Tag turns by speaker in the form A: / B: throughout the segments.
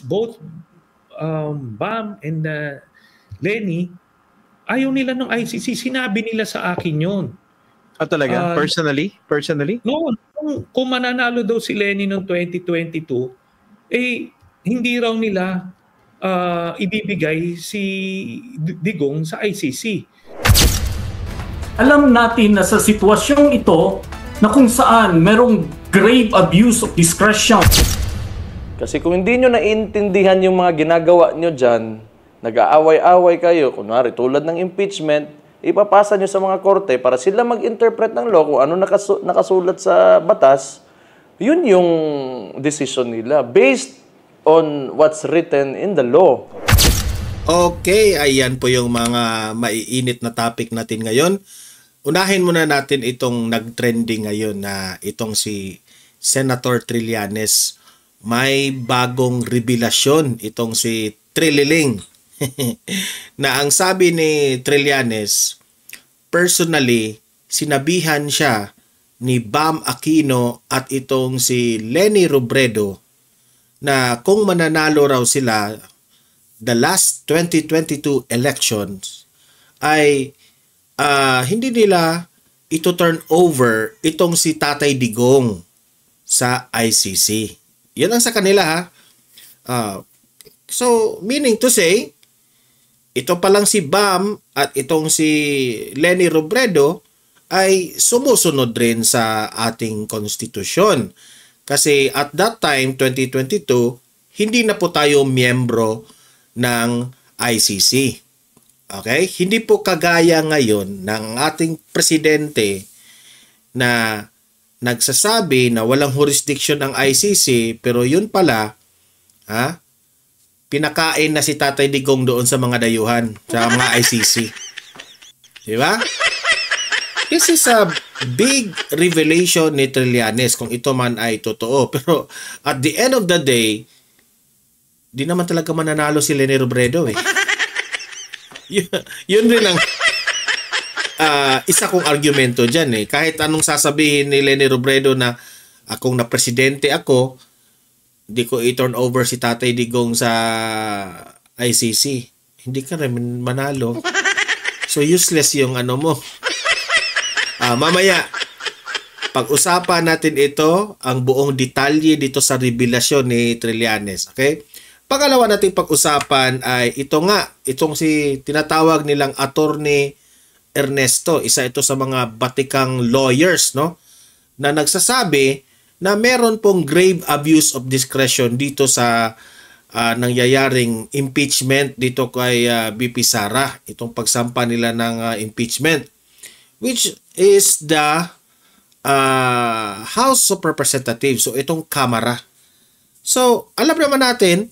A: both Bam and Lenny, ayaw nila ng ICC. Sinabi nila sa akin yun.
B: Talaga? Personally?
A: No, kung mananalo daw si Lenny noong 2022, hindi raw nila ibibigay si Digong sa ICC.
C: Alam natin na sa sitwasyong ito na kung saan merong grave abuse of discretion.
D: Kasi kung hindi nyo naiintindihan yung mga ginagawa nyo dyan, nag-aaway-away kayo, kunwari tulad ng impeachment, ipapasa nyo sa mga korte para sila mag-interpret ng law kung ano nakasulat sa batas, yun yung decision nila based on what's written in the law.
E: Okay, ayan po yung mga maiinit na topic natin ngayon. Unahin muna natin itong nag-trending ngayon na itong si Senator Trillanes. May bagong revelasyon itong si Trililing. Na ang sabi ni Trillanes, personally, sinabihan siya ni Bam Aquino at itong si Leni Robredo na kung mananalo raw sila the last 2022 elections ay hindi nila ito turn over itong si Tatay Digong sa ICC. Yan ang sa kanila ha. So meaning to say, ito pa lang si Bam at itong si Leni Robredo ay sumusunod rin sa ating konstitusyon. Kasi at that time, 2022, hindi na po tayo miyembro ng ICC. Okay? Hindi po kagaya ngayon ng ating presidente na nagsasabi na walang jurisdiction ang ICC pero yun pala, pinakain na si Tatay Digong doon sa mga dayuhan, sa mga ICC. Diba? This is a big revelation ni Trillanes kung ito man ay totoo. Pero at the end of the day, di naman talaga mananalo si Leni Robredo eh. Yun rin ang isa kong argumento dyan eh. Kahit anong sasabihin ni Leni Robredo na akong na presidente ako, di ko i-turn over si Tatay Digong sa ICC. Hindi ka rin manalo. So useless yung ano mo. Mamaya, pag-usapan natin ito, ang buong detalye dito sa revelasyon ni Trillanes. Okay? Pangalawa natin pag-usapan ay itong si tinatawag nilang Attorney Ernesto. Isa ito sa mga batikang lawyers, no? Na nagsasabi na meron pong grave abuse of discretion dito sa nangyayaring impeachment dito kay BP Sara. Itong pagsampa nila ng impeachment. Which is the House of Representatives. So itong Kamara. So alam naman natin,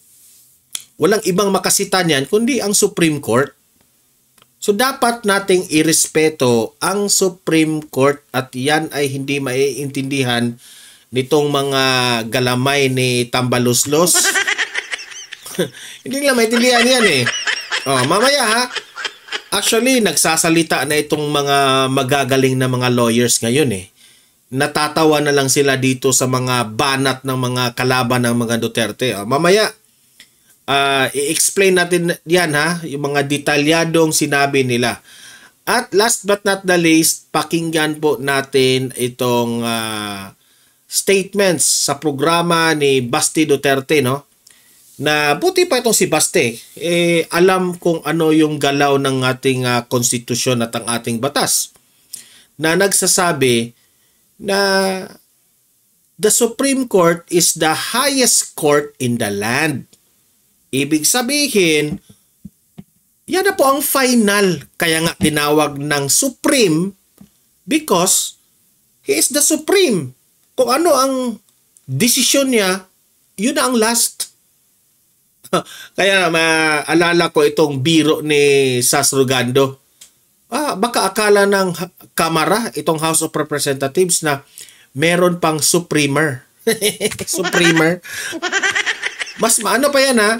E: walang ibang makasita niyan kundi ang Supreme Court. So dapat nating irespeto ang Supreme Court at yan ay hindi maiintindihan nitong mga galamay ni Tambaluslos. Hindi nila maintindihan yan eh. Mamaya ha. Actually, nagsasalita na itong mga magagaling na mga lawyers ngayon eh. Natatawa na lang sila dito sa mga banat ng mga kalaban ng mga Duterte. Mamaya, i-explain natin yan ha, yung mga detalyadong sinabi nila. At last but not the least, pakinggan po natin itong statements sa programa ni Basti Duterte, no? Na buti pa itong si Baste, alam kung ano yung galaw ng ating konstitusyon at ang ating batas. Na nagsasabi na the Supreme Court is the highest court in the land. Ibig sabihin, yan na po ang final. Kaya nga tinawag ng Supreme because he is the Supreme. Kung ano ang desisyon niya, yun na ang last. Kaya maalala ko itong biro ni Sas Rugando. Baka akala ng Kamara, itong House of Representatives na meron pang Supremer. Supremer. Mas maano pa yan ha?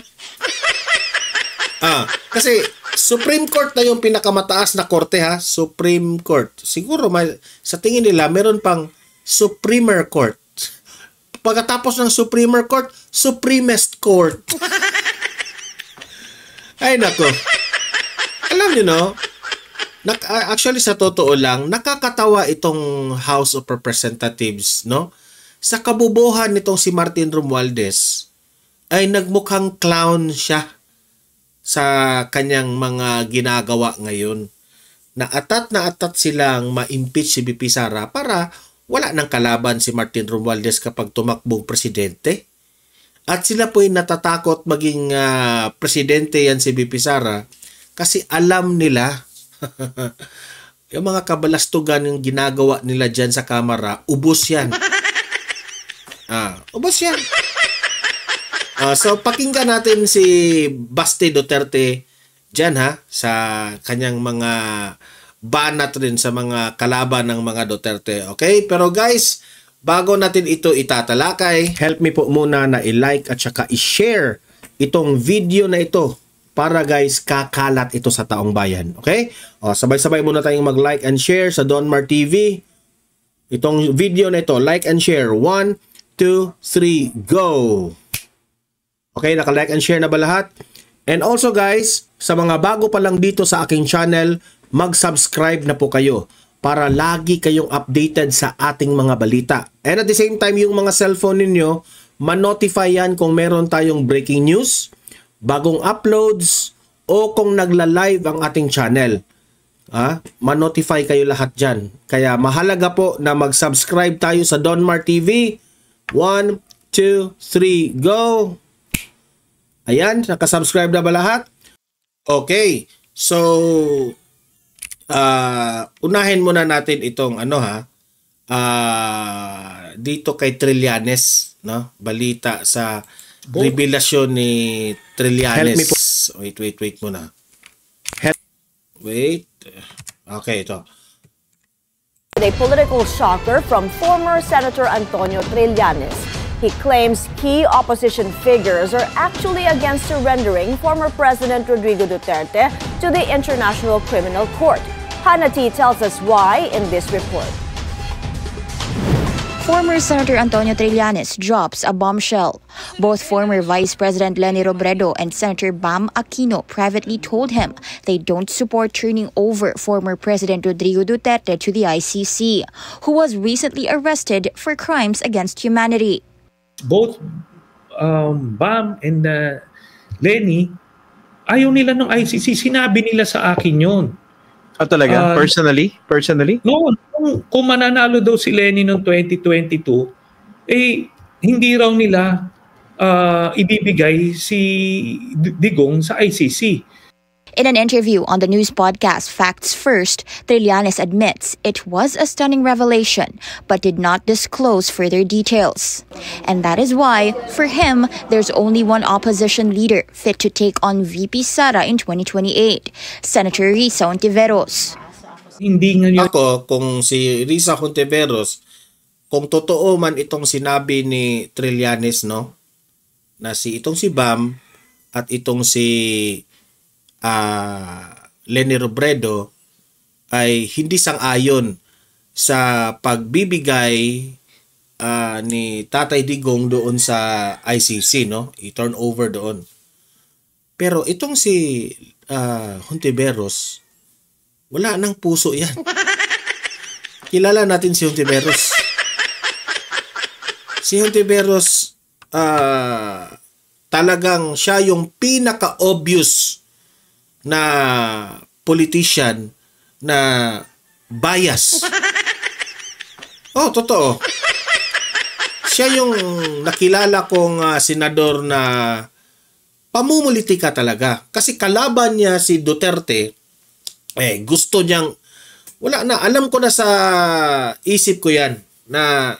E: Kasi Supreme Court na yung pinakamataas na korte ha. Supreme Court. Siguro sa tingin nila meron pang Supremer Court. Pagkatapos ng Supremer Court, Supremest Court. Ay, nako. Alam niyo, no? Actually, sa totoo lang, nakakatawa itong House of Representatives, no? Sa kabubuhan nitong si Martin Romualdez, ay nagmukhang clown siya sa kanyang mga ginagawa ngayon. Na atat silang ma-impeach si BP Sara para wala nang kalaban si Martin Romualdez kapag tumakbong presidente. At sila po'y natatakot maging presidente yan si BP Sara kasi alam nila yung mga kabalastugan yung ginagawa nila dyan sa kamera, ubos yan. Ubos yan. So pakinggan natin si Basti Duterte dyan sa kanyang mga banat rin sa mga kalaban ng mga Duterte. Okay? Pero guys, bago natin ito itatalakay, help me po muna na i-like at saka i-share itong video na ito para guys, kakalat ito sa taong bayan. Okay? Sabay-sabay muna tayong mag-like and share sa Donmar TV. Itong video na ito, like and share. 1, 2, 3, go! Okay, naka-like and share na ba lahat? And also guys, sa mga bago pa lang dito sa aking channel, mag-subscribe na po kayo para lagi kayong updated sa ating mga balita. And at the same time, yung mga cellphone ninyo, ma-notify yan kung meron tayong breaking news, bagong uploads, o kung nagla-live ang ating channel. Ma-notify kayo lahat dyan. Kaya mahalaga po na mag-subscribe tayo sa Donmar TV. 1, 2, 3, go! Ayan, nakasubscribe na ba lahat? Okay, so unahin muna natin itong dito kay Trillanes, no? Balita sa revelasyon ni Trillanes. Wait muna. Wait. Okay, ito.
F: A political shocker from former Senator Antonio Trillanes. He claims key opposition figures are actually against surrendering former President Rodrigo Duterte to the International Criminal Court. Hanati tells us why in this report.
G: Former Senator Antonio Trillanes drops a bombshell. Both former Vice President Leni Robredo and Senator Bam Aquino privately told him they don't support turning over former President Rodrigo Duterte to the ICC, who was recently arrested for crimes against humanity.
A: Both Bam and Leni, ayaw nila ng ICC. Sinabi nila sa akin yun.
B: Talaga? Personally?
A: No, kung mananalo daw si Leni noong 2022, hindi raw nila ibibigay si Digong sa ICC.
G: In an interview on the news podcast Facts First, Trillanes admits it was a stunning revelation, but did not disclose further details. And that is why, for him, there's only one opposition leader fit to take on VP Sara in 2028, Senator Risa Hontiveros.
A: Hindi nga
E: Ako, kung si Risa Hontiveros, kung totoo man itong sinabi ni Trillanes, no? Na itong si Bam at itong si Leni Robredo ay hindi sang-ayon sa pagbibigay ni Tatay Digong doon sa ICC, no? I-turn over doon. Pero itong si Hontiveros, wala nang puso yan. Kilala natin si Hontiveros. Si Hontiveros, talagang siya yung pinaka-obvious na politician na bias. Totoo. Siya yung nakilala kong senador na pamumulitika talaga. Kasi kalaban niya si Duterte, gusto niyang, wala na, alam ko na sa isip ko yan, na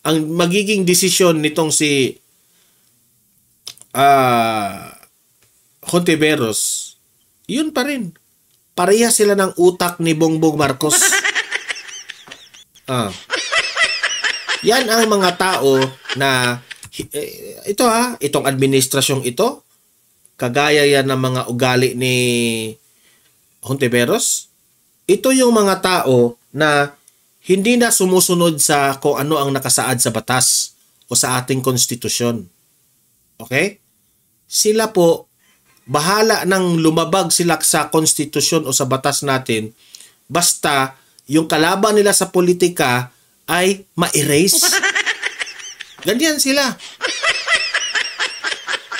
E: ang magiging desisyon nitong si Hontiveros, yun pa rin. Pareha sila ng utak ni Bongbong Marcos. Yan ang mga tao na itong administrasyong ito, kagaya yan ng mga ugali ni Hontiveros. Ito yung mga tao na hindi na sumusunod sa kung ano ang nakasaad sa batas o sa ating konstitusyon. Okay? Sila po bahala nang lumabag sila sa konstitusyon o sa batas natin, basta yung kalaban nila sa politika ay ma-erase. Ganyan sila.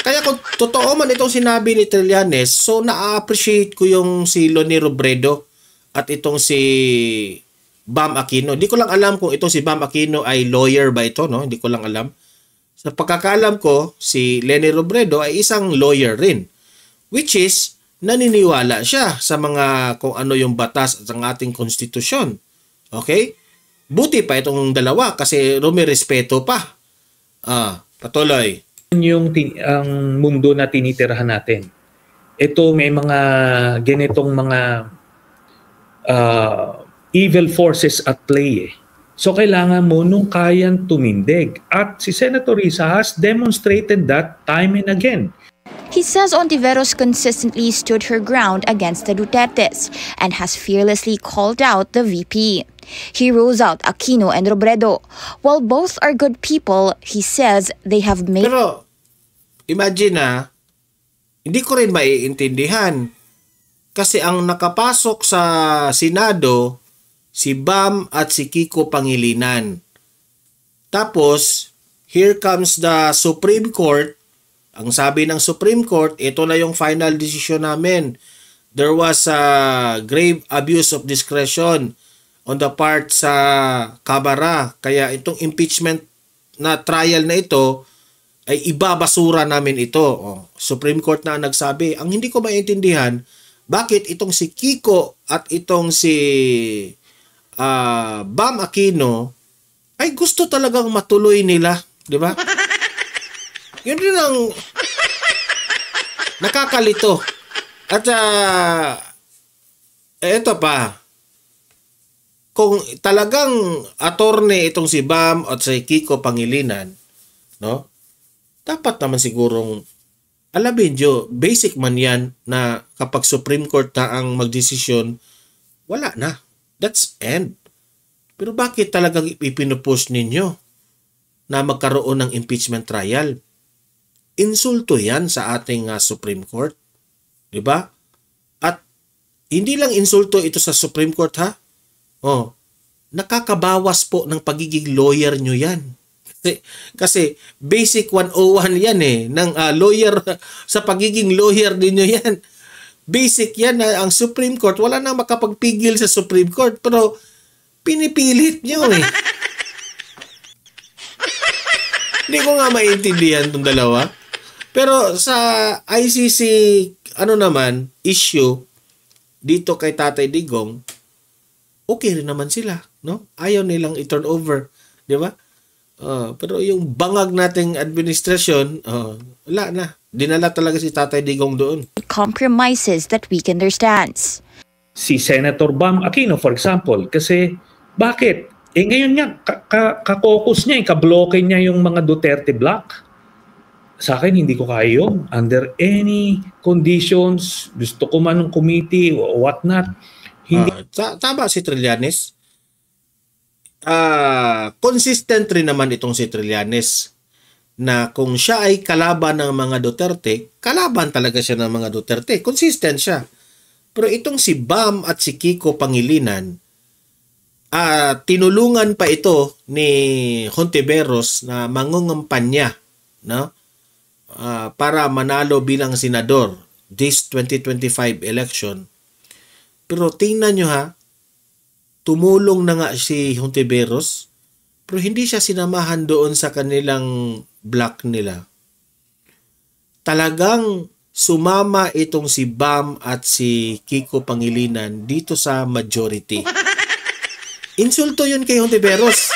E: Kaya kung totoo man itong sinabi ni Trillanes, so na-appreciate ko yung si Leni Robredo at itong si Bam Aquino. Hindi ko lang alam kung itong si Bam Aquino ay lawyer ba ito, no? Hindi ko lang alam. Sa pagkakaalam ko, si Leni Robredo ay isang lawyer rin. Which is, naniniwala siya sa mga kung ano yung batas at ang ating konstitusyon. Okay? Buti pa itong dalawa kasi rumirespeto pa. Patuloy.
A: Ang mundo na tinitirahan natin. Ito may mga ganitong mga evil forces at play. So kailangan mo nung kayang tumindig. At si Senator Risa has demonstrated that time and again.
G: He says Ontiveros consistently stood her ground against the Dutertes and has fearlessly called out the VP. He rules out Aquino and Robredo. While both are good people, he says they have made...
E: Pero, imagine hindi ko rin maiintindihan. Kasi ang nakapasok sa Senado, si Bam at si Kiko Pangilinan. Tapos, here comes the Supreme Court. Ang sabi ng Supreme Court, ito na yung final decision namin. There was a grave abuse of discretion on the part sa Kamara. Kaya itong impeachment na trial na ito ay ibabasura namin ito. Supreme Court na nagsabi. Ang hindi ko maintindihan, bakit itong si Kiko at itong si Bam Aquino ay gusto talagang matuloy nila. Di ba? Yun rin ang nakakalito. At eto pa, kung talagang attorney itong si Bam at si Kiko Pangilinan, no? Dapat naman sigurong alamin nyo, basic man yan na kapag Supreme Court na ang magdesisyon, wala na. That's end. Pero bakit talagang ipinupush ninyo na magkaroon ng impeachment trial? Insulto yan sa ating Supreme Court. Diba? At hindi lang insulto ito sa Supreme Court, ha? Nakakabawas po ng pagiging lawyer nyo yan. Kasi basic 101 yan ng lawyer, sa pagiging lawyer ninyo yan. Basic yan na ang Supreme Court, wala na makapagpigil sa Supreme Court, pero pinipilit nyo Hindi ko nga maintindihan itong dalawa. Pero sa ICC, issue dito kay Tatay Digong, okay rin naman sila, no? Ayaw nilang i-turn over, di ba? Pero yung bangag nating administrasyon, wala na. Dinala talaga si Tatay Digong doon.
G: Compromises that weaken their stance.
A: Si Senator Bam Aquino, for example, kasi bakit? Ngayon nga, kakokus niya, kabloke niya yung mga Duterte block. Sa akin, hindi ko kaya yun. Under any conditions, gusto ko man ng committee or whatnot.
E: Tama si Trillanes. Consistent rin naman itong si Trillanes na kung siya ay kalaban ng mga Duterte, kalaban talaga siya ng mga Duterte. Consistent siya. Pero itong si Bam at si Kiko Pangilinan, tinulungan pa ito ni Hontiveros na mangungumpanya, no? Para manalo bilang senador this 2025 election. Pero tingnan nyo tumulong na nga si Hontiveros, pero hindi siya sinamahan doon sa kanilang block nila. Talagang sumama itong si Bam at si Kiko Pangilinan dito sa majority. Insulto yun kay Hontiveros.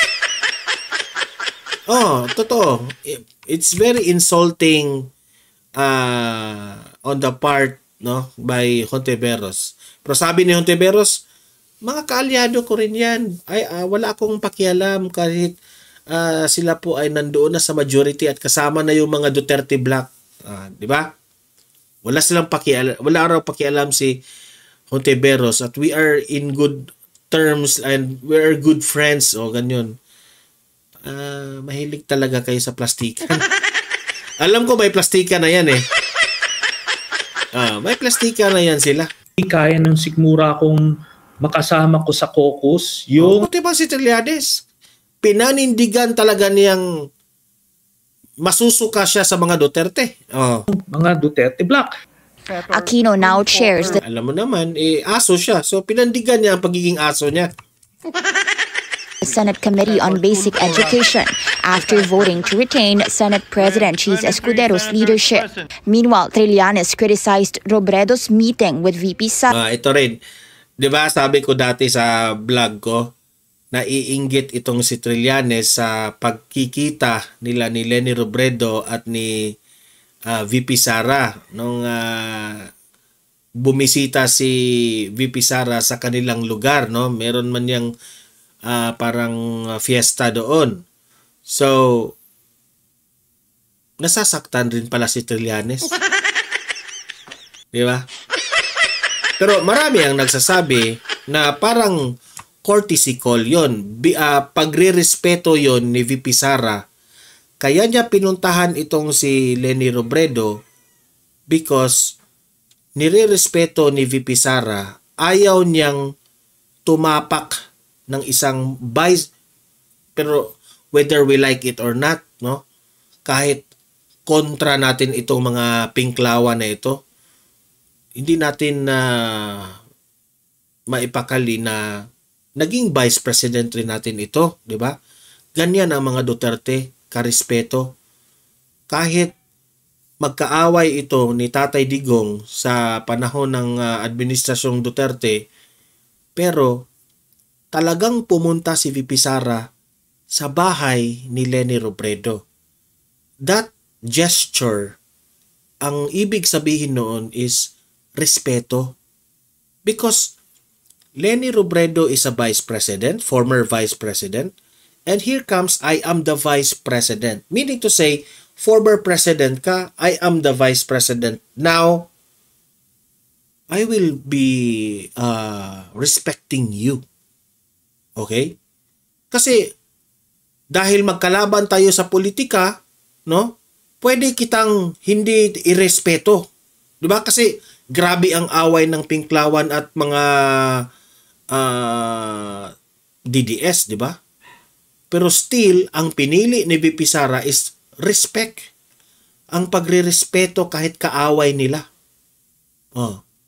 E: Totoo. It's very insulting on the part, no, by Hontiveros. Pero sabi ni Hontiveros, mga kaalyado ko rin yan. Wala akong pakialam kahit sila po ay nandoon na sa majority at kasama na yung mga Duterte block. Di ba? Wala raw pakialam si Hontiveros at we are in good terms and we are good friends ganyan. Mahilig talaga kayo sa plastikan. Alam ko may plastikan na yan May plastika na yan sila.
A: Kaya ng sikmura kung makasama ko sa caucus yung...
E: Buti ba si Trillanes? Pinanindigan talaga niyang masusuka siya sa mga Duterte.
A: Mga Duterte block.
G: Aquino now chairs the
E: Alam mo naman, aso siya. So pinandigan niya ang pagiging aso niya.
G: Senate Committee on Basic Education after voting to retain Senate President Cheese Escudero's leadership. Meanwhile, Trillanes criticized Robredo's meeting with VP Sara.
E: Ito rin. 'Di ba sabi ko dati sa vlog ko, naiinggit itong si Trillanes sa pagkikita nila ni Leni Robredo at ni VP Sara nung bumisita si VP Sara sa kanilang lugar, no? Meron man yang parang fiesta doon. So nasasaktan rin pala si Trillanes. Di ba? Pero marami ang nagsasabi na parang courtesy call yon, pagre-respeto yon ni VP Sara. Kaya niya pinuntahan itong si Leni Robredo because nire-respeto ni VP Sara, ayaw niyang tumapak ng isang vice, pero whether we like it or not, no? Kahit kontra natin itong mga pinklawan na ito, hindi natin maipakali na naging vice president rin natin ito, di ba? Ganyan ang mga Duterte, karespeto. Kahit magkaaway ito ni Tatay Digong sa panahon ng administrasyong Duterte, pero talagang pumunta si VP Sara sa bahay ni Leni Robredo. That gesture, ang ibig sabihin noon is respeto. Because Leni Robredo is a vice president, former vice president, and here comes, I am the vice president. Meaning to say, former president ka, I am the vice president. Now, I will be respecting you. Okay? Kasi, dahil magkalaban tayo sa politika, no? Pwede kitang hindi irespeto. Diba? Kasi, grabe ang away ng Pinklawan at mga DDS, diba? Pero still, ang pinili ni VP Sara is respect. Ang pagre-respeto kahit kaaway nila.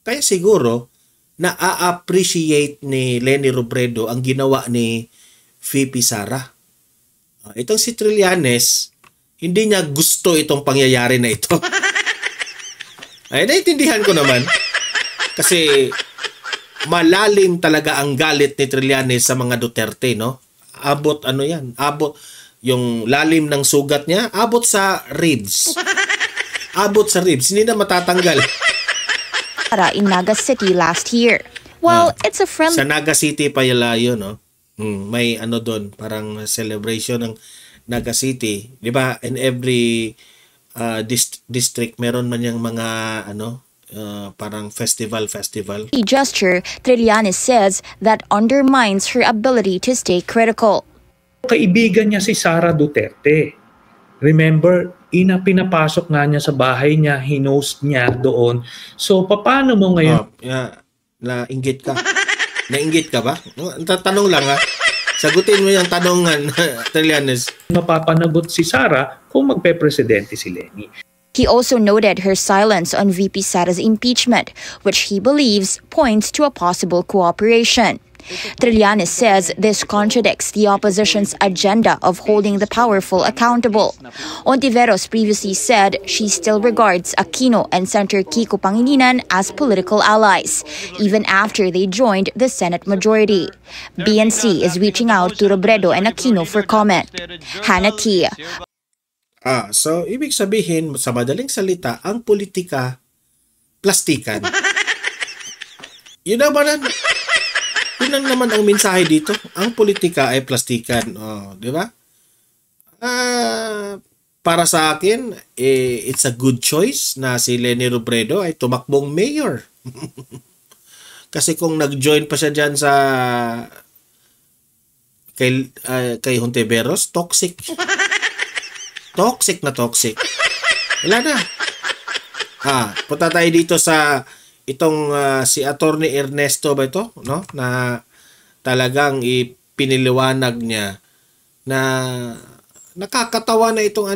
E: Kaya siguro, na-appreciate ni Leni Robredo ang ginawa ni VP Sara. Itong si Trillanes, hindi niya gusto itong pangyayari na ito. Ay, naiintindihan ko naman. Kasi malalim talaga ang galit ni Trillanes sa mga Duterte, no? Abot ano yan? Abot yung lalim ng sugat niya, abot sa ribs. Abot sa ribs, hindi na matatanggal.
G: In Naga City last year. Well, it's a friendly...
E: Sa Naga City pa yun, no? May ano doon, parang celebration ng Naga City. Di ba? In every district, meron man yung mga parang festival.
G: gesture, Trillanes says that undermines her ability to stay critical.
A: Kaibigan niya si Sara Duterte. Remember, pinapasok nga niya sa bahay niya, hinost niya doon. So, paano mo ngayon?
E: Nainggit ka. Nainggit ka ba? Tanong lang ha. Sagutin mo yung tanongan, Trillanes.
A: Mapapanagot si Sara kung magpe-presidente si Leni.
G: He also noted her silence on VP Sara's impeachment, which he believes points to a possible cooperation. Trillanes says this contradicts the opposition's agenda of holding the powerful accountable. Ontiveros previously said she still regards Aquino and Senator Kiko Pangilinan as political allies, even after they joined the Senate majority. BNC is reaching out to Robredo and Aquino for comment. Hannah Kia.
E: So ibig sabihin, sa madaling salita, ang politika, plastikan. Yun lang naman ang mensahe dito. Ang politika ay plastikan. Di ba? Para sa akin, it's a good choice na si Leni Robredo ay tumakbong mayor. Kasi kung nag-join pa siya dyan sa kay Hontiveros, toxic. Toxic na toxic. Wala na. Punta tayo dito sa itong si Attorney Ernesto ba ito, no? Na talagang ipiniliwanag niya na nakakatawa na itong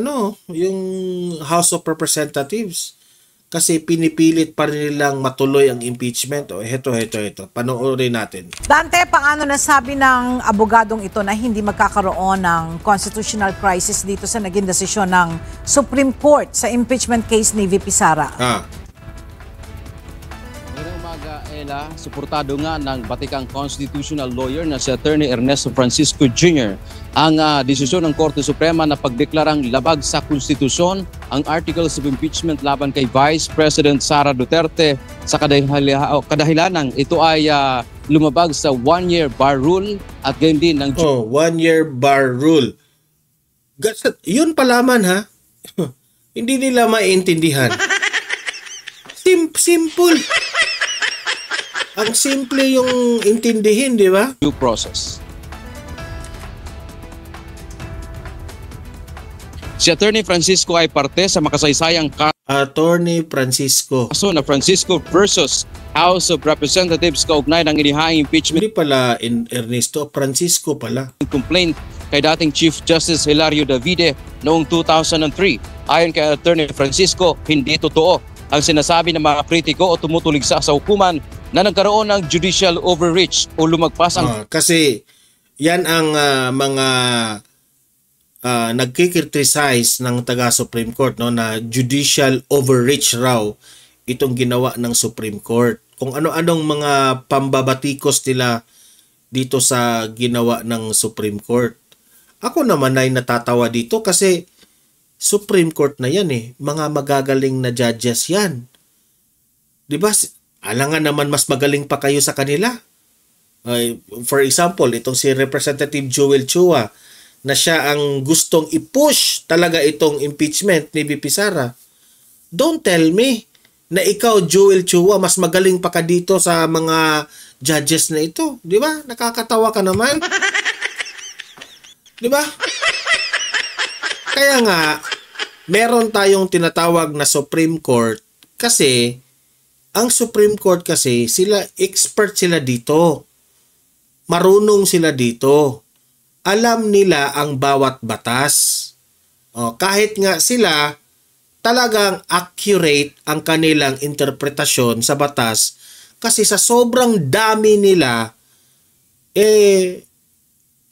E: yung House of Representatives kasi pinipilit pa rin nilang matuloy ang impeachment. Heto. Panoorin natin.
H: Dante, paano nasabi ng abogadong ito na hindi magkakaroon ng constitutional crisis dito sa naging desisyon ng Supreme Court sa impeachment case ni VP Sara?
I: Ngayong umaga, Ella, suportado nga ng batikang constitutional lawyer na si Attorney Ernesto Francisco Jr. ang desisyon ng Korte Suprema na pagdeklarang labag sa konstitusyon ang articles of impeachment laban kay Vice President Sara Duterte sa kadahilanang ito ay lumabag sa one-year bar rule at gayon din ng
E: one-year bar rule. Yun palaman ha. Hindi nila maintindihan. Simple. Ang simple yung intindihin, di ba?
I: due process. Si Attorney Francisco ay parte sa makasaysayang
E: Attorney Francisco.
I: kaso na Francisco versus House of Representatives kaugnay ng inihaing impeachment
E: Hindi pala Ernesto, Francisco pala.
I: complaint kay dating Chief Justice Hilario Davide noong 2003. Ayon kay Attorney Francisco, hindi totoo ang sinasabi ng mga kritiko o tumutuligsa sa hukuman na nagkaroon ng judicial overreach o lumagpas ang
E: Kasi yan ang mga nagkikriticize ng taga Supreme Court, no, na judicial overreach raw itong ginawa ng Supreme Court. Kung ano-anong mga pambabatikos nila dito sa ginawa ng Supreme Court. Ako naman ay natatawa dito kasi Supreme Court na yan mga magagaling na judges yan. 'Di ba? Alangan naman mas magaling pa kayo sa kanila. For example, itong si Representative Joel Chua na siya ang gustong i-push talaga itong impeachment ni VP Sara. Don't tell me na ikaw, Joel Chua, mas magaling pa ka dito sa mga judges na ito. Di ba? Nakakatawa ka naman. Di ba? Kaya nga, meron tayong tinatawag na Supreme Court kasi ang Supreme Court kasi expert sila dito. Marunong sila dito. Alam nila ang bawat batas. Kahit nga sila, talagang accurate ang kanilang interpretasyon sa batas kasi sa sobrang dami nila,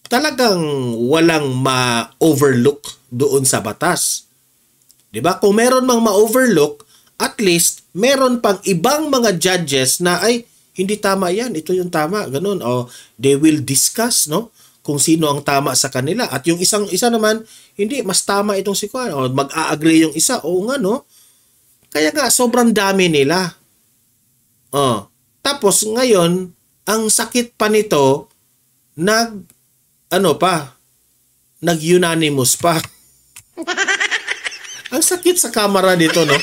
E: talagang walang ma-overlook doon sa batas. 'Di ba? Kung meron mang ma-overlook, at least meron pang ibang mga judges na hindi tama yan, ito yung tama, ganun. They will discuss, no? Kung sino ang tama sa kanila. At yung isa naman, hindi, mas tama itong si Kuan. Mag-a-agree yung isa. Oo nga, no? Kaya nga, sobrang dami nila. Tapos, ngayon, ang sakit pa nito, nag-unanimous pa. Ang sakit sa kamera dito, no?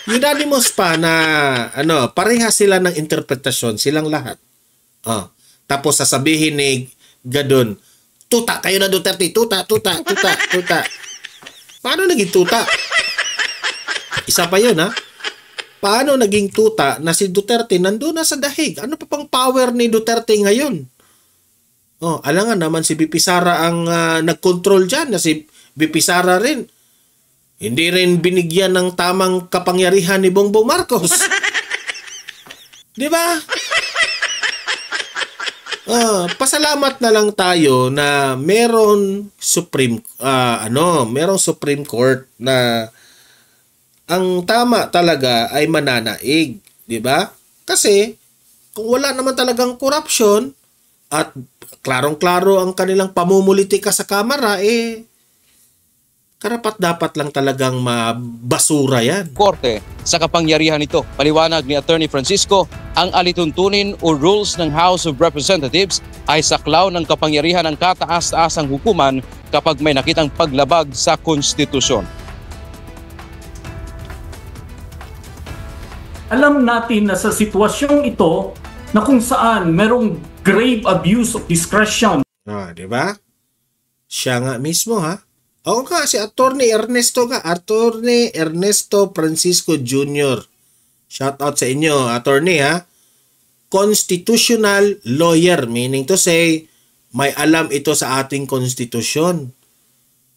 E: Unanimous pa na, pareha sila ng interpretasyon, silang lahat. Tapos, sasabihin ni Gadon, tuta kayo na Duterte, tuta. Paano naging tuta? Isa pa yun, ha? Paano naging tuta na si Duterte nandun na sa dahig? Ano pa pang power ni Duterte ngayon? Alangan naman si VP Sara ang nag-control dyan, na si VP Sara rin. Hindi rin binigyan ng tamang kapangyarihan ni Bongbong Marcos. Di ba? Pasalamat na lang tayo na merong Supreme Court na ang tama talaga ay mananaig, di ba? Kasi kung wala naman talagang corruption at klarong-klaro ang kanilang pamumulitika sa kamera, karapat-dapat lang talagang mabasura yan.
I: Korte sa kapangyarihan nito. Paliwanag ni Attorney Francisco, ang alituntunin o rules ng House of Representatives ay saklaw ng kapangyarihan ng kataas-taasang hukuman kapag may nakitang paglabag sa konstitusyon.
C: Alam natin na sa sitwasyong ito na kung saan merong grave abuse of discretion.
E: Di ba? Siya nga mismo, ha? Oo nga, si Attorney Ernesto Francisco Jr. Shout out sa inyo, attorney ha. Constitutional lawyer, meaning to say, may alam ito sa ating konstitusyon.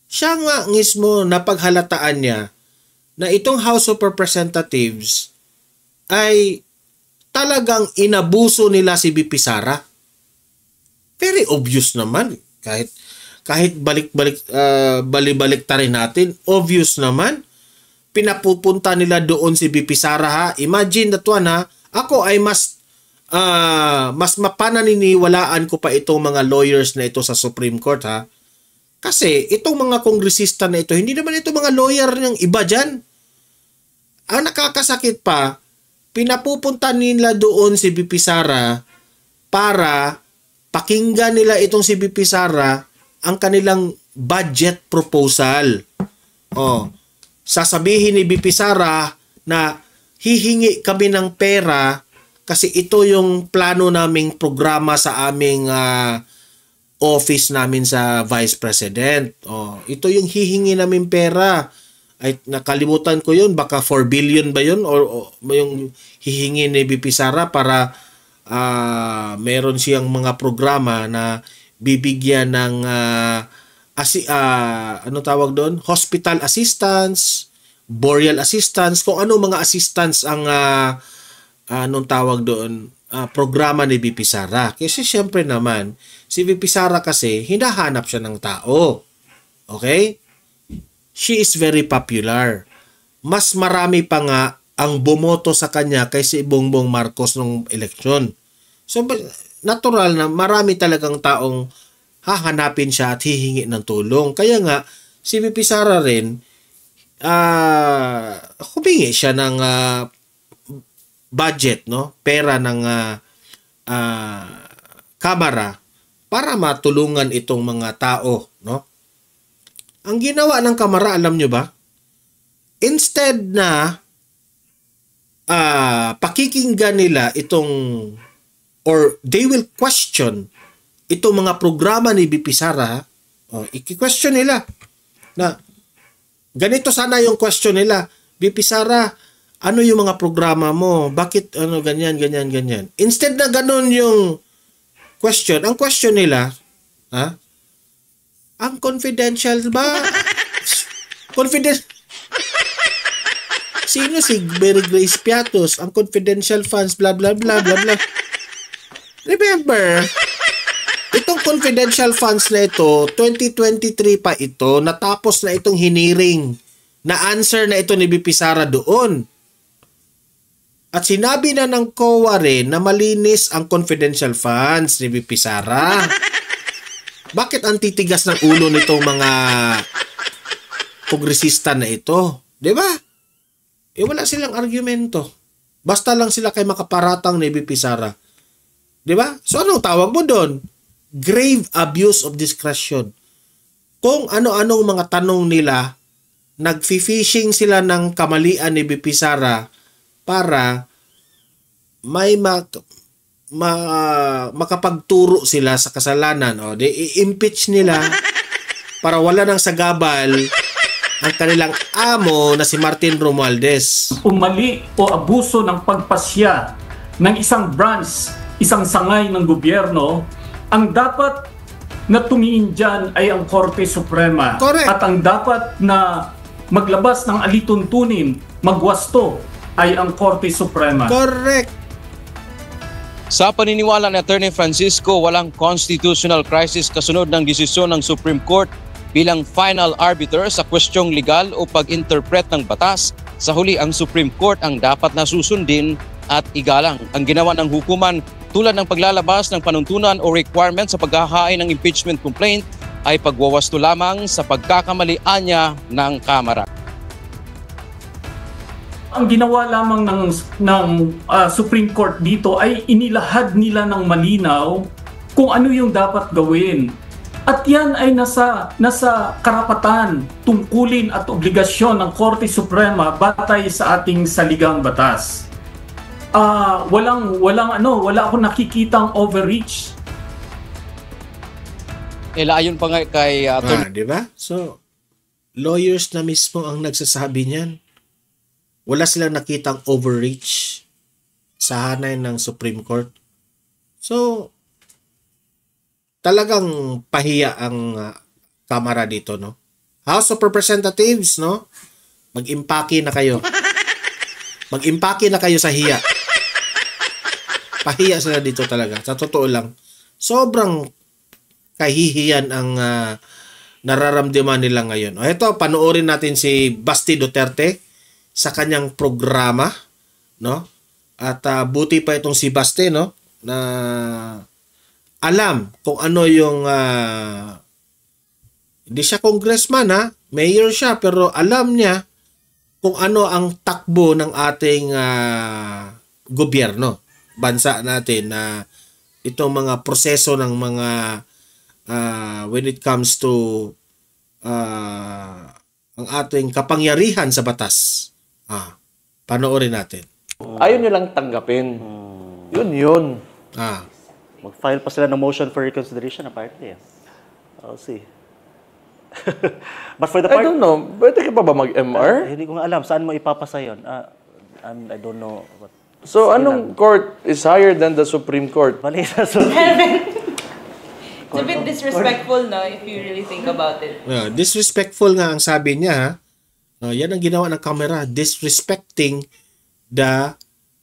E: Siya nga mismo napaghalataan niya na itong House of Representatives ay talagang inabuso nila si BP Sara. Very obvious naman. Kahit balik-balik ta rin natin, obvious naman. Pinapupunta nila doon si BP Sara ha. Imagine that one ha. Ako ay mas mapananiniwalaan ko pa itong mga lawyers na ito sa Supreme Court ha. Kasi itong mga kongresista na ito, hindi naman ito mga lawyer ng iba dyan. Ang nakakasakit pa, pinapupunta nila doon si BP Sara para pakinggan nila itong si BP Sara ang kanilang budget proposal. Sasabihin ni BP Sara na hihingi kami ng pera kasi ito yung plano naming programa sa aming office namin sa Vice President. Ito yung hihingi namin pera. Ay nakalimutan ko yun, baka 4 billion ba yun o yung hihingi ni BP Sara para meron siyang mga programa na bibigyan ng ano tawag doon? Hospital assistance, burial assistance, kung ano mga assistance ang anong tawag doon, programa ni BP Sara. Kasi syempre naman, si BP Sara kasi hinahanap siya ng tao. Okay? She is very popular. Mas marami pa nga ang bumoto sa kanya kaysa si Bongbong Marcos nung eleksyon. So, natural na marami talagang taong hahanapin siya at hihingi ng tulong. Kaya nga, si BP Sara rin, humingi siya ng budget, no? Pera ng kamara para matulungan itong mga tao, no? Ang ginawa ng kamara, alam nyo ba? Instead na pakikinggan nila itong or they will question itong mga programa ni BP Sara, i-question nila na ganito sana yung question nila. BP Sara, ano yung mga programa mo? Bakit ganyan? Instead na ganun yung question, ang question nila, ang confidential ba? Confidential. Sino si Mary Grace Piatos? Ang confidential funds, blah, blah, blah, blah, blah. Remember, itong confidential funds na ito, 2023 pa ito, natapos na itong hiniring na answer na ito ni BP Sara doon. At sinabi na ng COA rin na malinis ang confidential funds ni BP Sara. Bakit ang titigas ng ulo nitong mga kongresista na ito? Diba? Wala silang argumento. Basta lang sila kay makaparatang ni BP Sara. Diba? So anong tawag mo doon? Grave abuse of discretion. Kung ano-anong mga tanong nila, nag-fishing sila ng kamalian ni BP Sara para may makapagturo sila sa kasalanan. I-impeach nila para wala nang sagabal ang kanilang amo na si Martin Romualdez.
C: Umali o abuso ng pagpasya ng isang branch, isang sangay ng gobyerno, ang dapat na tumingin dyan ay ang Korte Suprema.
E: Correct.
C: At ang dapat na maglabas ng alituntunin, magwasto, ay ang Korte Suprema.
E: Correct.
I: Sa paniniwala ni Attorney Francisco, walang constitutional crisis kasunod ng desisyon ng Supreme Court bilang final arbiter sa kwestyong legal o pag-interpret ng batas. Sa huli, ang Supreme Court ang dapat na susundin at igalang. Ang ginawa ng hukuman tulad ng paglalabas ng panuntunan o requirement sa paghahain ng impeachment complaint ay pagwawasto lamang sa pagkakamalian niya ng Kamara.
C: Ang ginawa lamang ng Supreme Court dito ay inilahad nila ng malinaw kung ano yung dapat gawin. At yan ay nasa karapatan, tungkulin at obligasyon ng Korte Suprema batay sa ating saligang batas. Wala akong nakikitang overreach.
I: Ayon pa nga kay
E: Di ba? So, lawyers na mismo ang nagsasabi niyan. Wala silang nakitang overreach sa hanay ng Supreme Court. So, talagang pahiya ang kamara dito, no? House of Representatives, no? Mag-impake na kayo. Mag-impake na kayo sa hiya. Pahiya sila dito talaga. Sa totoo lang. Sobrang kahihiyan ang nararamdaman nila ngayon. O ito, panoorin natin si Basti Duterte sa kanyang programa, no? At buti pa itong si Basti, no? Na alam kung ano yung hindi siya congressman, ha? Mayor siya, pero alam niya kung ano ang takbo ng ating gobyerno, bansa natin, na itong mga proseso ng mga when it comes to ang ating kapangyarihan sa batas. Panoorin natin.
D: Ayaw nilang tanggapin. Yun.
J: Mag-file pa sila ng motion for reconsideration apparently. I'll see. But for the part...
D: I don't know. Pwede ka pa ba mag-MR?
J: Hindi ko nga alam. Saan mo ipapasa yun? I don't know.
D: So, anong court is higher than the Supreme Court?
J: Mali sa Supreme.
K: It's a bit disrespectful, no? If you really think about it.
E: Disrespectful nga ang sabi niya. Yan ang ginawa ng kamera. Disrespecting the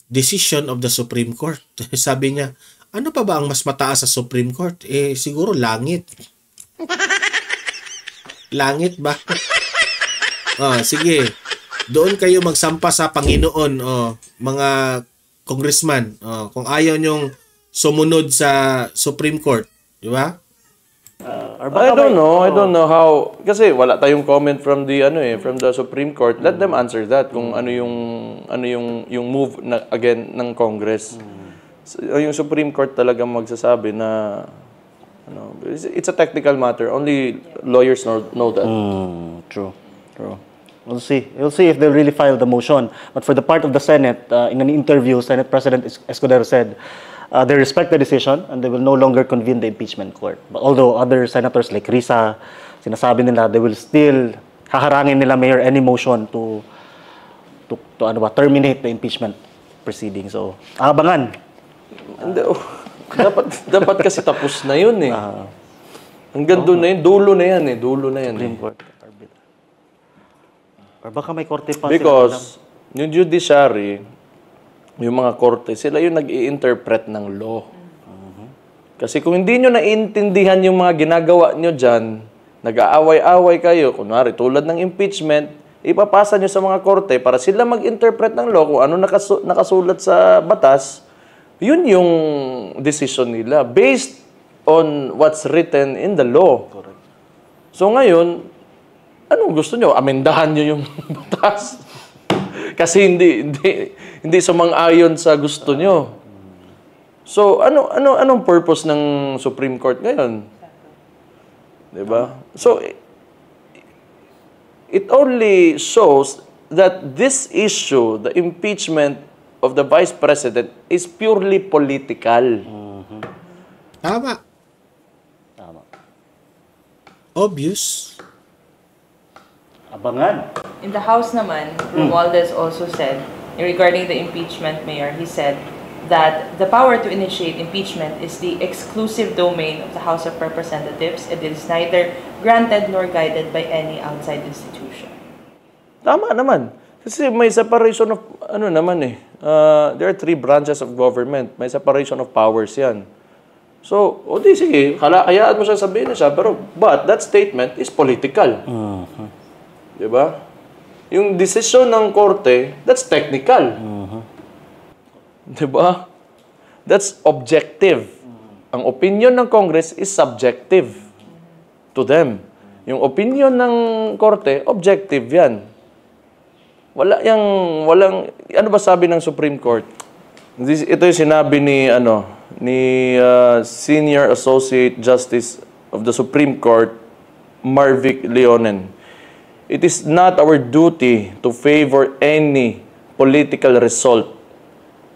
E: decision of the Supreme Court. Sabi niya, ano pa ba ang mas mataas sa Supreme Court? Siguro langit. Langit ba? Sige. Doon kayo magsampa sa Panginoon, mga congressman. Kung ayaw nyong sumunod sa Supreme Court. Di ba?
D: I don't know how, kasi wala tayong comment from the from the Supreme Court. Let them answer that kung ano yung move na again ng Congress. So, yung Supreme Court talaga magsasabi na it's a technical matter. Only lawyers know that.
J: True. We'll see if they'll really file the motion. But for the part of the Senate, in an interview, Senate President Escudero said they respect the decision and they will no longer convene the impeachment court. But although other senators like Risa, sinasabi nila they will still haharangin nila Mayor any motion to terminate the impeachment proceeding. So, abangan.
D: Dapat kasi tapos na yun eh. Hanggang doon na yun, dulo na yan.
J: Supreme Court. Or baka may korte pa.
D: Because yung judiciary, yung mga korte, sila yung nag-i-interpret ng law. Kasi kung hindi nyo naiintindihan yung mga ginagawa nyo dyan, nag-aaway-away kayo, kunwari tulad ng impeachment, ipapasa nyo sa mga korte para sila mag-interpret ng law kung ano nakasulat sa batas, yun yung decision nila based on what's written in the law.
J: Correct.
D: So ngayon, anong gusto nyo? Amendahan nyo yung batas? Kasi hindi sumang-ayon sa gusto nyo. So anong purpose ng Supreme Court ngayon? 'Di ba? So it only shows that this issue, the impeachment of the Vice President, is purely political.
E: Tama. Obvious.
J: Abangan.
K: In the House naman, Romualdez also said, regarding the impeachment, Mayor, he said that the power to initiate impeachment is the exclusive domain of the House of Representatives. It is neither granted nor guided by any outside institution.
D: Tama naman. Kasi may separation of, there are 3 branches of government. May separation of powers yan. So, sige, hayaan mo siya sabihin na siya, but that statement is political. Diba? Yung decision ng korte, that's technical. Diba? That's objective. Ang opinion ng Congress is subjective to them. Yung opinion ng korte, objective yan. Walang, ano ba sabi ng Supreme Court? Ito yung sinabi ni Senior Associate Justice of the Supreme Court, Marvick Leonen. It is not our duty to favor any political result.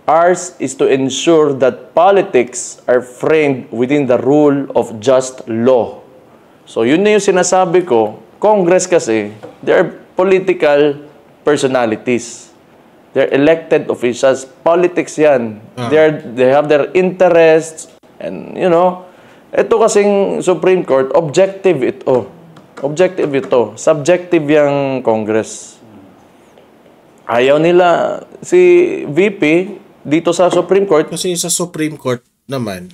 D: Ours is to ensure that politics are framed within the rule of just law. So yun na yung sinasabi ko, Congress kasi, they are political personalities. They're elected officials. Politics yan. They have their interests. And, you know, ito kasing Supreme Court, objective ito. Objective ito. Subjective yung Congress. Ayaw nila si VP dito sa Supreme Court.
E: Kasi sa Supreme Court naman,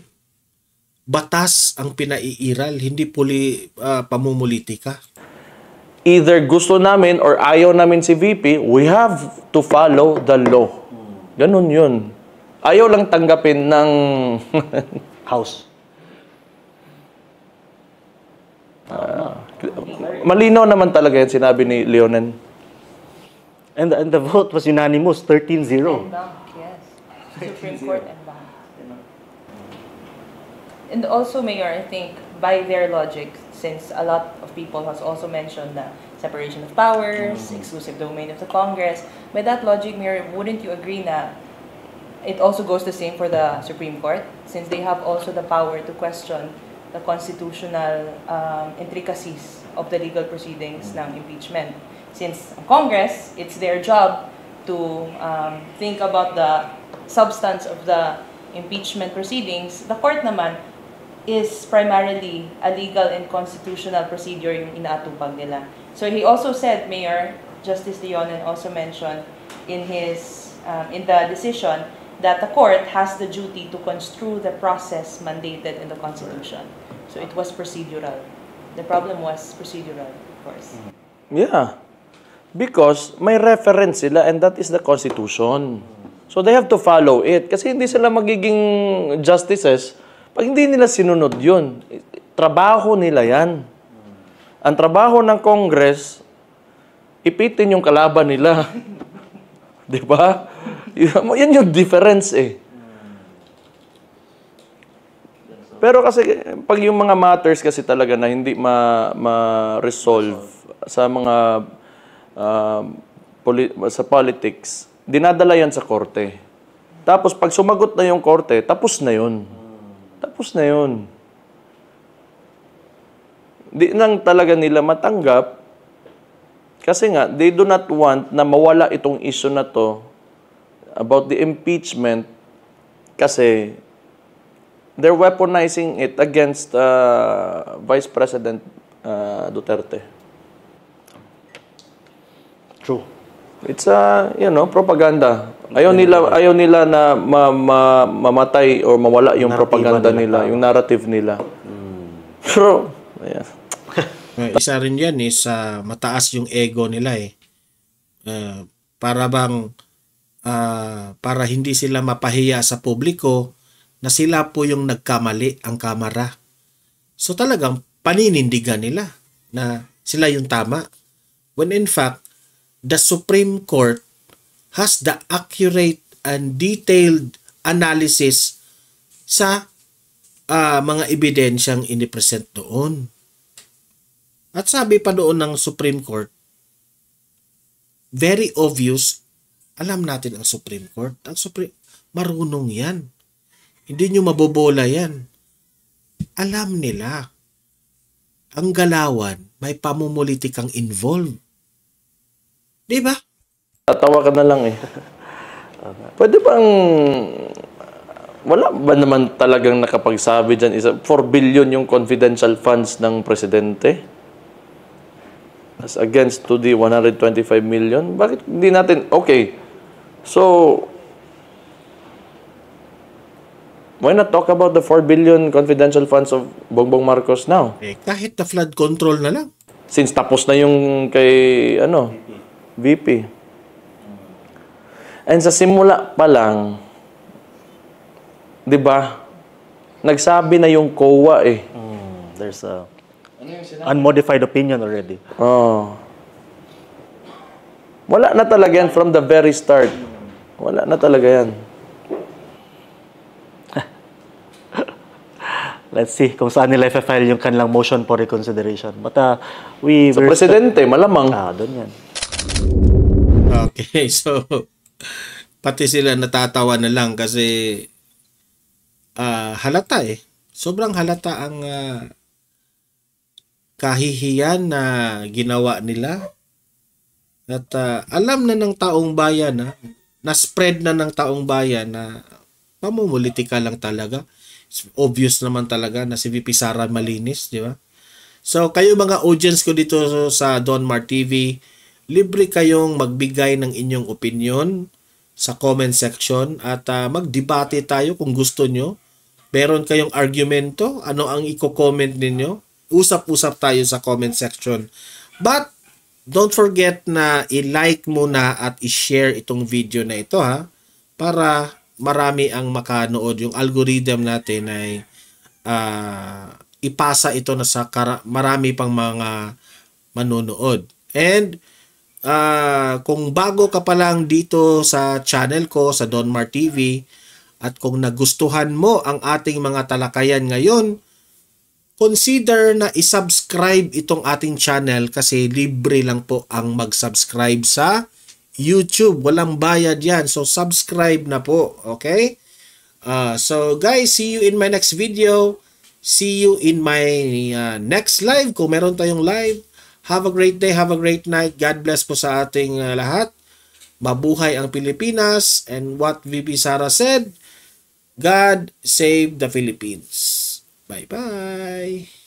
E: batas ang pinaiiral, hindi pamumulitika.
D: Either gusto namin or ayaw namin si VP, we have to follow the law. Ganun yun. Ayaw lang tanggapin ng
J: House.
D: Malinaw naman talaga yan sinabi ni Leonen.
J: And the vote was unanimous, 13-0.
K: Yes. Supreme Court and bank. And also, Mayor, I think by their logic, since a lot of people has also mentioned the separation of powers, exclusive domain of the Congress, by that logic, Mayor, wouldn't you agree na it also goes the same for the Supreme Court, since they have also the power to question the constitutional intricacies of the legal proceedings ng impeachment. Since Congress, it's their job to think about the substance of the impeachment proceedings. The court naman is primarily a legal and constitutional procedure yung inaatupag nila. So he also said, Mayor, Justice Leonen also mentioned in his in the decision that the court has the duty to construe the process mandated in the Constitution. So it was procedural. The problem was procedural, of course.
D: Yeah. Because may reference sila and that is the Constitution. So they have to follow it. Kasi hindi sila magiging justices pag hindi nila sinunod yun. Trabaho nila yan. Ang trabaho ng Congress, ipitin yung kalaban nila. Di ba? Yan yung difference eh. Pero kasi pag yung mga matters kasi talaga na hindi ma-resolve sa mga sa politics, dinadala yan sa korte. Tapos pag sumagot na yung korte, tapos na yun. Tapos na yun. Di nang talaga nila matanggap kasi nga, they do not want na mawala itong issue na to about the impeachment kasi they're weaponizing it against Vice President Duterte.
J: True.
D: It's propaganda. Ayaw nila na mamatay or mawala yung propaganda nila, yung narrative nila. Pero ayan.
E: Isa rin yan sa mataas yung ego nila eh. Para hindi sila mapahiya sa publiko na sila po yung nagkamali ang kamara. So talagang paninindigan nila na sila yung tama. When in fact, the Supreme Court has the accurate and detailed analysis sa mga ebidensyang inipresent doon. At sabi pa doon ng Supreme Court, very obvious, alam natin ang Supreme Court. Marunong yan. Hindi nyo mabobola yan. Alam nila. Ang galawan, may pamumulitikang involved. Di ba?
D: Tatawa ka na lang eh. Pwede bang wala ba naman talagang nakapagsabi dyan 4 billion yung confidential funds ng presidente? As against to the 125 million? Bakit hindi natin? Okay. So, why not talk about the 4 billion confidential funds of Bongbong Marcos now?
E: Kahit na flood control na lang.
D: Since tapos na yung kay, VP. And sa simula pa lang, di ba, nagsabi na yung COA eh.
J: There's a unmodified opinion already.
D: Wala na talaga yan from the very start. Wala na talaga yan.
J: Let's see kung saan nila i-file yung kanilang motion for reconsideration. But
D: sa presidente, malamang.
J: Doon yan.
E: Okay, so pati sila natatawa na lang kasi halata eh. Sobrang halata ang kahihiyan na ginawa nila. At alam na ng taong bayan, na-spread na ng taong bayan na pamumulitika lang talaga. It's obvious naman talaga na si VP Sara malinis, di ba? So kayo mga audience ko dito sa Don Mar TV, libre kayong magbigay ng inyong opinion sa comment section at magdebate tayo kung gusto nyo. Meron kayong argumento, ano ang i-comment ninyo? Usap-usap tayo sa comment section. But don't forget na i-like muna at i-share itong video na ito para marami ang makanood. Yung algorithm natin ay ipasa ito na sa marami pang mga manonood. And kung bago ka pa lang dito sa channel ko, sa Don Mar TV, at kung nagustuhan mo ang ating mga talakayan ngayon, consider na isubscribe itong ating channel kasi libre lang po ang mag-subscribe sa YouTube. Walang bayad yan. So, subscribe na po. Okay? So, guys, see you in my next video. See you in my next live. Kung meron tayong live, have a great day, have a great night. God bless po sa ating lahat. Mabuhay ang Pilipinas. And what VP Sara said, God save the Philippines. Bye-bye.